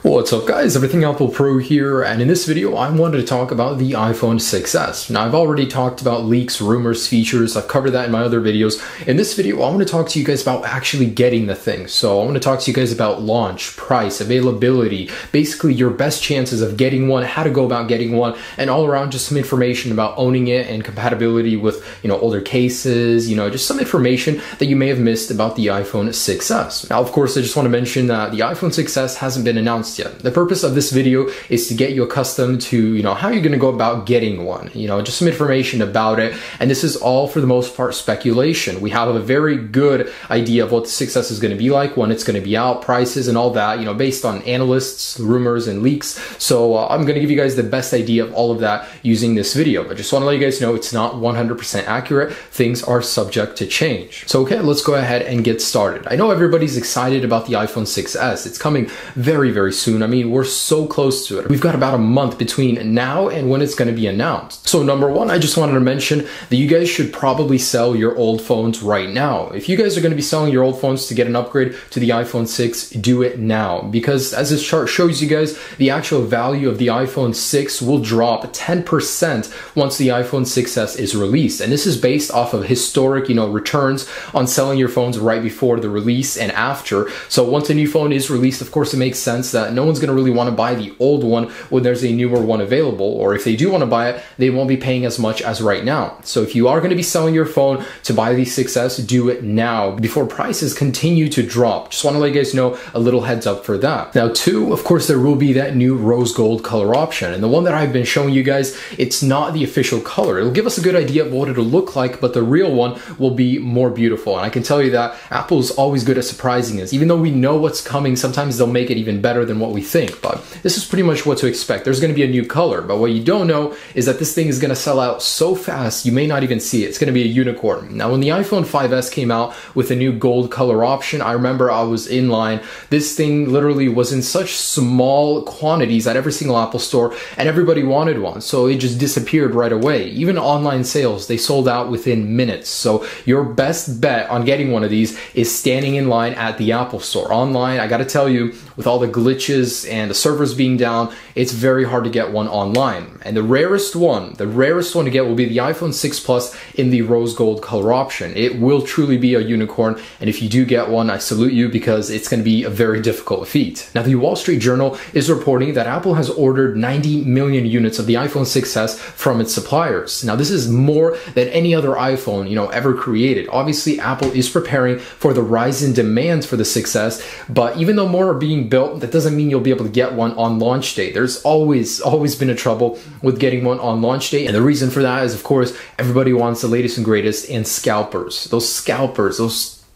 What's up guys, Everything Apple Pro here, and in this video I wanted to talk about the iPhone 6s. Now I've already talked about leaks, rumors, features, I've covered that in my other videos. In this video I want to talk to you guys about actually getting the thing. So I want to talk to you guys about launch, price, availability, basically your best chances of getting one, how to go about getting one, and all around just some information about owning it and compatibility with, older cases, just some information that you may have missed about the iPhone 6s. Now of course I just want to mention that the iPhone 6s hasn't been announced yet. The purpose of this video is to get you accustomed to, how you're going to go about getting one, just some information about it. And this is all for the most part speculation. We have a very good idea of what the 6S is going to be like, when it's going to be out, prices and all that, based on analysts, rumors and leaks. So I'm going to give you guys the best idea of all of that using this video. I just want to let you guys know it's not 100% accurate. Things are subject to change. So okay, let's go ahead and get started. I know everybody's excited about the iPhone 6s. It's coming very, very soon. I mean, we're so close to it. We've got about a month between now and when it's going to be announced. So number one, I just wanted to mention that you guys should probably sell your old phones right now. If you guys are going to be selling your old phones to get an upgrade to the iPhone 6, do it now. Because as this chart shows you guys, the actual value of the iPhone 6 will drop 10% once the iPhone 6s is released. And this is based off of historic, returns on selling your phones right before the release and after. So once a new phone is released, of course, it makes sense that no one's going to really want to buy the old one when there's a newer one available, or if they do want to buy it, they won't be paying as much as right now. So if you are going to be selling your phone to buy the 6s, do it now before prices continue to drop. Just want to let you guys know, a little heads up for that. Now two, of course, there will be that new rose gold color option, and the one that I've been showing you guys, it's not the official color. It'll give us a good idea of what it'll look like, but the real one will be more beautiful. And I can tell you that Apple's always good at surprising us. Even though we know what's coming, sometimes they'll make it even better than what we think. But this is pretty much what to expect. There's going to be a new color, but what you don't know is that this thing is going to sell out so fast you may not even see it. It's going to be a unicorn. Now when the iPhone 5s came out with a new gold color option, I remember I was in line. This thing literally was in such small quantities at every single Apple store, and everybody wanted one, so it just disappeared right away. Even online sales, they sold out within minutes. So your best bet on getting one of these is standing in line at the Apple store. Online, I gotta tell you, with all the glitches and the servers being down, it's very hard to get one online. And the rarest one to get will be the iPhone 6 Plus in the rose gold color option. It will truly be a unicorn, and if you do get one, I salute you, because it's going to be a very difficult feat. Now the Wall Street Journal is reporting that Apple has ordered 90 million units of the iPhone 6s from its suppliers. Now this is more than any other iPhone, ever created. Obviously Apple is preparing for the rise in demands for the 6s, but even though more are being built, that doesn't mean you'll be able to get one on launch day. There's always been a trouble with getting one on launch day, and the reason for that is, of course, everybody wants the latest and greatest, and scalpers. Those scalpers,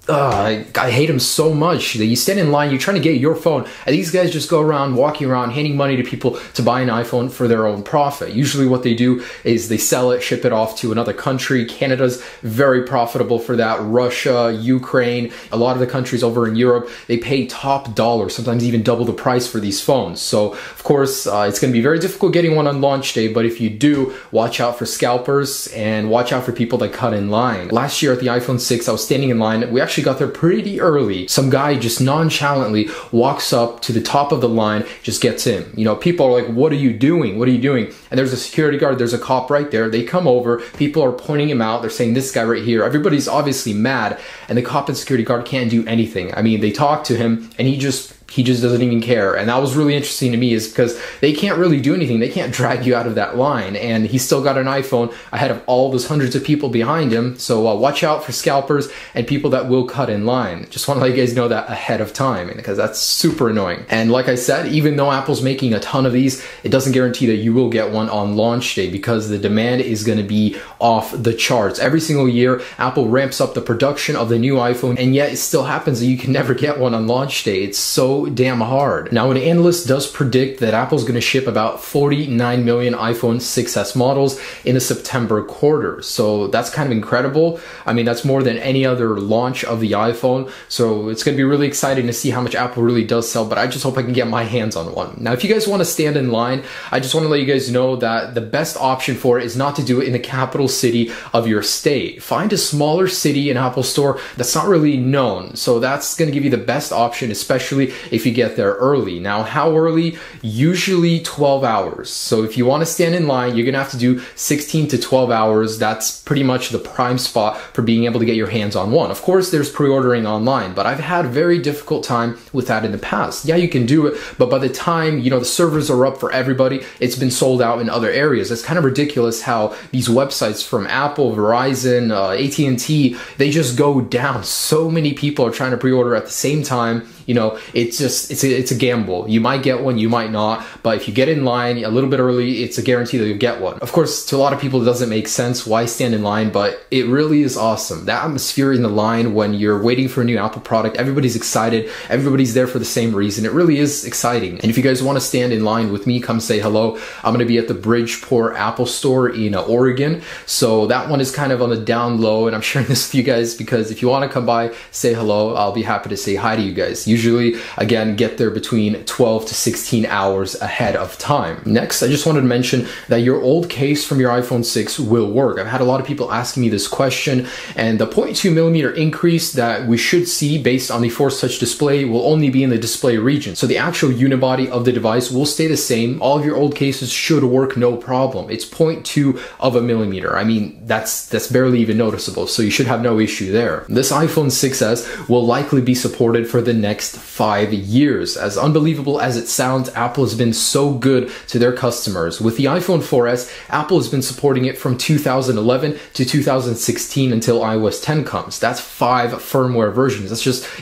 I hate them so much that you stand in line, you're trying to get your phone, and these guys just go around walking around handing money to people to buy an iPhone for their own profit. Usually what they do is they sell it, ship it off to another country. Canada's very profitable for that. Russia, Ukraine, a lot of the countries over in Europe, they pay top dollar, sometimes even double the price for these phones. So of course it's going to be very difficult getting one on launch day, but if you do, watch out for scalpers and watch out for people that cut in line. Last year at the iPhone 6, I was standing in line. We actually got there pretty early. Some guy just nonchalantly walks up to the top of the line, just gets in. People are like, what are you doing? What are you doing? And there's a security guard, there's a cop right there. They come over, people are pointing him out. They're saying, this guy right here. Everybody's obviously mad, and the cop and security guard can't do anything. I mean, they talk to him, and he just doesn't even care. And that was really interesting to me, is because they can't really do anything. They can't drag you out of that line. And he still got an iPhone ahead of all those hundreds of people behind him. So watch out for scalpers and people that will cut in line. Just want to let you guys know that ahead of time, because that's super annoying. And like I said, even though Apple's making a ton of these, it doesn't guarantee that you will get one on launch day, because the demand is going to be off the charts. Every single year, Apple ramps up the production of the new iPhone, and yet it still happens that you can never get one on launch day. It's so damn hard. Now, an analyst does predict that Apple's going to ship about 49 million iPhone 6s models in the September quarter. So that's kind of incredible. I mean, that's more than any other launch of the iPhone. So it's going to be really exciting to see how much Apple really does sell, but I just hope I can get my hands on one. Now, if you guys want to stand in line, I just want to let you guys know that the best option for it is not to do it in the capital city of your state. Find a smaller city and Apple store that's not really known. So that's going to give you the best option, especially if you get there early. Now, how early? Usually 12 hours. So if you want to stand in line, you're going to have to do 16 to 12 hours. That's pretty much the prime spot for being able to get your hands on one. Of course, there's pre-ordering online, but I've had a very difficult time with that in the past. Yeah, you can do it, but by the time, the servers are up for everybody, it's been sold out in other areas. It's kind of ridiculous how these websites from Apple, Verizon, AT&T, they just go down. So many people are trying to pre-order at the same time. It's a gamble. You might get one, you might not, but if you get in line a little bit early, it's a guarantee that you'll get one. Of course, to a lot of people, it doesn't make sense. Why stand in line? But it really is awesome. The atmosphere in the line when you're waiting for a new Apple product, everybody's excited. Everybody's there for the same reason. It really is exciting. And if you guys want to stand in line with me, come say hello. I'm going to be at the Bridgeport Apple Store in Oregon. So that one is kind of on the down low, and I'm sharing this with you guys because if you want to come by, say hello. I'll be happy to say hi to you guys. Usually, again, get there between 12 to 16 hours ahead of time. Next, I just wanted to mention that your old case from your iPhone 6 will work. I've had a lot of people asking me this question, and the 0.2mm increase that we should see based on the Force Touch display will only be in the display region. So the actual unibody of the device will stay the same. All of your old cases should work no problem. It's 0.2 I mean, that's barely even noticeable, so you should have no issue there. This iPhone 6s will likely be supported for the next 5 years. As unbelievable as it sounds, Apple has been so good to their customers. With the iPhone 4S, Apple has been supporting it from 2011 to 2016 until iOS 10 comes. That's 5 firmware versions.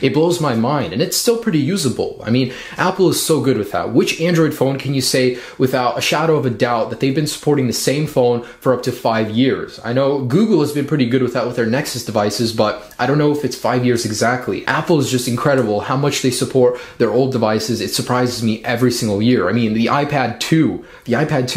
It blows my mind, and it's still pretty usable. I mean, Apple is so good with that. Which Android phone can you say without a shadow of a doubt that they've been supporting the same phone for up to 5 years? I know Google has been pretty good with that with their Nexus devices, but I don't know if it's 5 years exactly. Apple is just incredible how much they support their old devices. It surprises me every single year. I mean, the iPad 2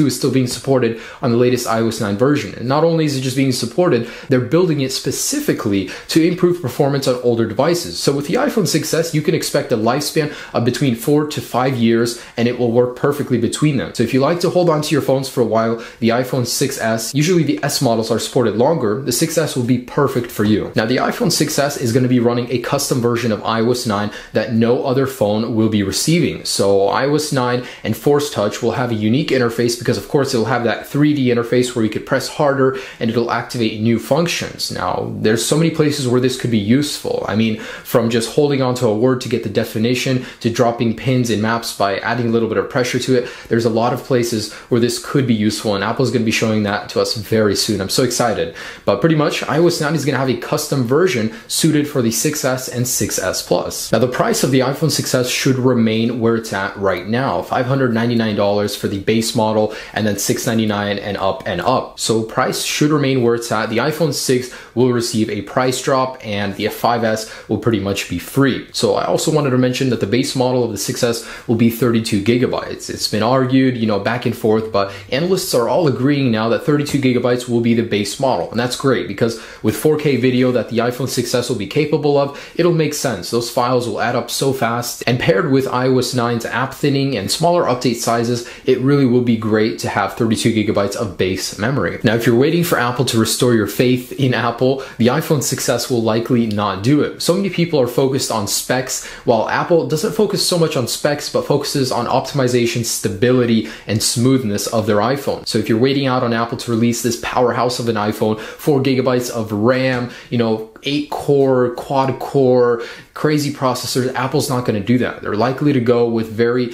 is still being supported on the latest iOS 9 version. And not only is it just being supported, they're building it specifically to improve performance on older devices. So with the iPhone 6s, you can expect a lifespan of between 4 to 5 years, and it will work perfectly between them. So if you like to hold on to your phones for a while, the iPhone 6s, usually the S models are supported longer, the 6s will be perfect for you. Now, the iPhone 6s is going to be running a custom version of iOS 9 that no other phone will be receiving. So iOS 9 and Force Touch will have a unique interface because, of course, it'll have that 3D interface where you could press harder and it'll activate new functions. Now, there's so many places where this could be useful. I mean, from just holding onto a word to get the definition to dropping pins in maps by adding a little bit of pressure to it. There's a lot of places where this could be useful, and Apple's going to be showing that to us very soon. I'm so excited. But pretty much, iOS 9 is going to have a custom version suited for the 6s and 6s Plus. Now, the price of the iPhone 6s should remain where it's at right now, $599 for the base model, and then $699 and up and up. So price should remain where it's at. The iPhone 6 will receive a price drop, and the 5s will pretty much be free. So I also wanted to mention that the base model of the 6s will be 32 gigabytes. It's been argued, back and forth, but analysts are all agreeing now that 32 gigabytes will be the base model. And that's great because with 4K video that the iPhone 6s will be capable of, it'll make sense. Those files will add up so fast, and paired with iOS 9's app thinning and smaller update sizes, it really will be great to have 32 gigabytes of base memory. Now, if you're waiting for Apple to restore your faith in Apple, the iPhone 6s will likely not do it. So many people are focused on specs, while Apple doesn't focus so much on specs, but focuses on optimization, stability, and smoothness of their iPhone. So if you're waiting out on Apple to release this powerhouse of an iPhone, 4 gigabytes of RAM, 8-core, quad-core, crazy processors, Apple's not going to do that. They're likely to go with very,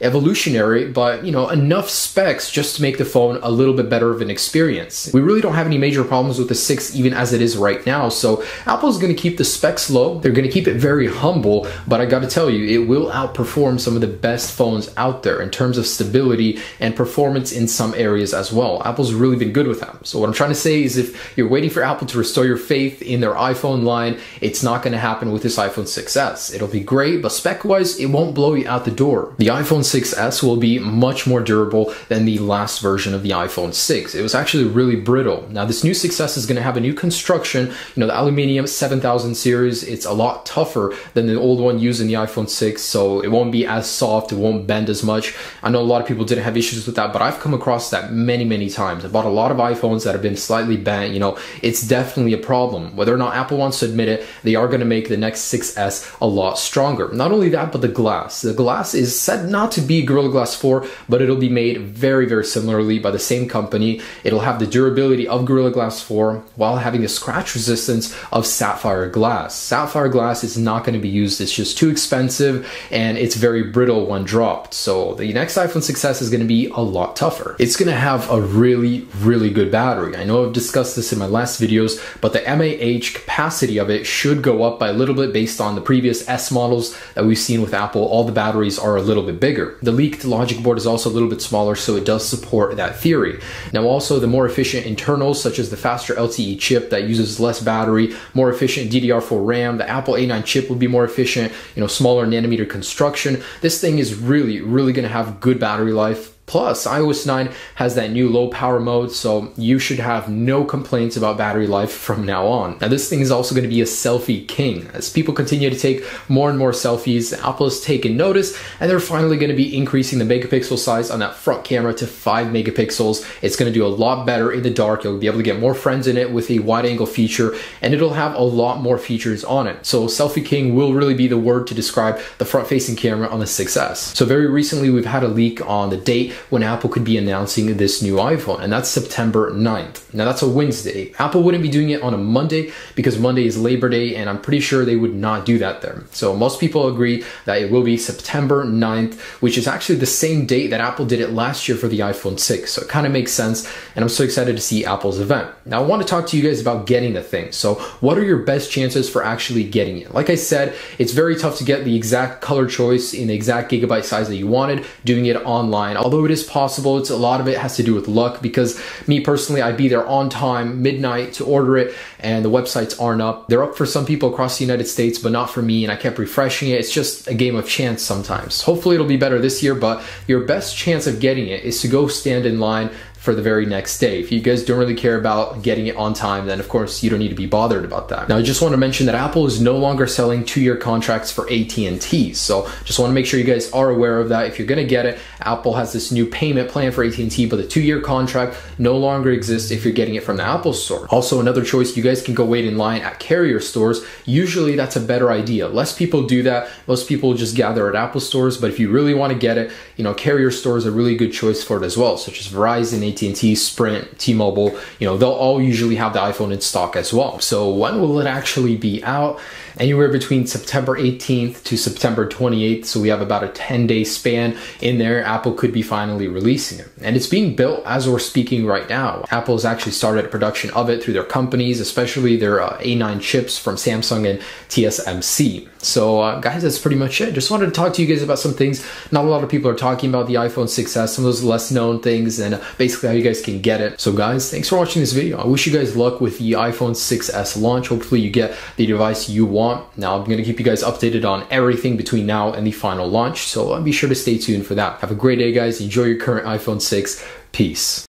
evolutionary, but, enough specs just to make the phone a little bit better of an experience. We really don't have any major problems with the 6 even as it is right now, so Apple's going to keep the specs low. They're going to keep it very humble, but I got to tell you, it will outperform some of the best phones out there in terms of stability and performance in some areas as well. Apple's really been good with that. So what I'm trying to say is if you're waiting for Apple to restore your faith in their iPhone line, it's not going to happen with this iPhone 6s. It'll be great, but spec-wise, it won't blow you out the door. The iPhone 6s will be much more durable than the last version of the iPhone 6. It was actually really brittle. Now, this new 6s is going to have a new construction. The Aluminium 7000 series, it's a lot tougher than the old one used in the iPhone 6, so it won't be as soft, it won't bend as much. I know a lot of people didn't have issues with that, but I've come across that many, many times. I bought a lot of iPhones that have been slightly bent. It's definitely a problem. Whether or not now Apple wants to admit it, they are going to make the next 6S a lot stronger. Not only that, but the glass. The glass is said not to be Gorilla Glass 4, but it'll be made very, very similarly by the same company. It'll have the durability of Gorilla Glass 4 while having the scratch resistance of sapphire glass. Sapphire glass is not going to be used. It's just too expensive and it's very brittle when dropped. So the next iPhone 6S is going to be a lot tougher. It's going to have a really, really good battery. I know I've discussed this in my last videos, but the mAh capacity of it should go up by a little bit based on the previous S models that we've seen with Apple. All the batteries are a little bit bigger. The leaked logic board is also a little bit smaller, so it does support that theory. Now also the more efficient internals, such as the faster LTE chip that uses less battery, more efficient DDR4 RAM, the Apple A9 chip will be more efficient, smaller nanometer construction. This thing is really going to have good battery life. Plus, iOS 9 has that new low power mode, so you should have no complaints about battery life from now on. Now, this thing is also going to be a selfie king. As people continue to take more and more selfies, Apple has taken notice, and they're finally going to be increasing the megapixel size on that front camera to 5 megapixels. It's going to do a lot better in the dark. You'll be able to get more friends in it with a wide angle feature, and it'll have a lot more features on it. So selfie king will really be the word to describe the front facing camera on the 6S. So very recently, we've had a leak on the date when Apple could be announcing this new iPhone, and that's September 9th. Now that's a Wednesday. Apple wouldn't be doing it on a Monday because Monday is Labor Day, and I'm pretty sure they would not do that there. So most people agree that it will be September 9th, which is actually the same date that Apple did it last year for the iPhone 6. So it kind of makes sense, and I'm so excited to see Apple's event. Now I want to talk to you guys about getting the thing. So what are your best chances for actually getting it? Like I said, it's very tough to get the exact color choice in the exact gigabyte size that you wanted doing it online. Although it is possible, a lot of it has to do with luck, because me personally, I'd be there on time, midnight, to order it, and the websites aren't up. They're up for some people across the United States, but not for me, and I kept refreshing it. It's just a game of chance sometimes. Hopefully it'll be better this year, but your best chance of getting it is to go stand in line for the very next day. If you guys don't really care about getting it on time, then of course you don't need to be bothered about that. Now I just want to mention that Apple is no longer selling 2-year contracts for AT&T, so just want to make sure you guys are aware of that. If you're gonna get it, Apple has this new payment plan for AT&T, but the 2-year contract no longer exists if you're getting it from the Apple Store. Also, another choice, you guys can go wait in line at carrier stores. Usually that's a better idea. Less people do that. Most people just gather at Apple stores, but if you really want to get it, carrier stores are a really good choice for it as well, such as Verizon, AT&T, Sprint, T-Mobile. They'll all usually have the iPhone in stock as well. So when will it actually be out? Anywhere between September 18th to September 28th. So we have about a 10-day span in there. Apple could be finally releasing it. And it's being built as we're speaking right now. Apple has actually started production of it through their companies, especially their A9 chips from Samsung and TSMC. So guys, that's pretty much it. Just wanted to talk to you guys about some things. Not a lot of people are talking about the iPhone 6S, some of those less known things, and basically how you guys can get it. So guys, thanks for watching this video. I wish you guys luck with the iPhone 6S launch. Hopefully you get the device you want. Now I'm going to keep you guys updated on everything between now and the final launch, so be sure to stay tuned for that. Have a great day, guys. Enjoy your current iPhone 6. Peace.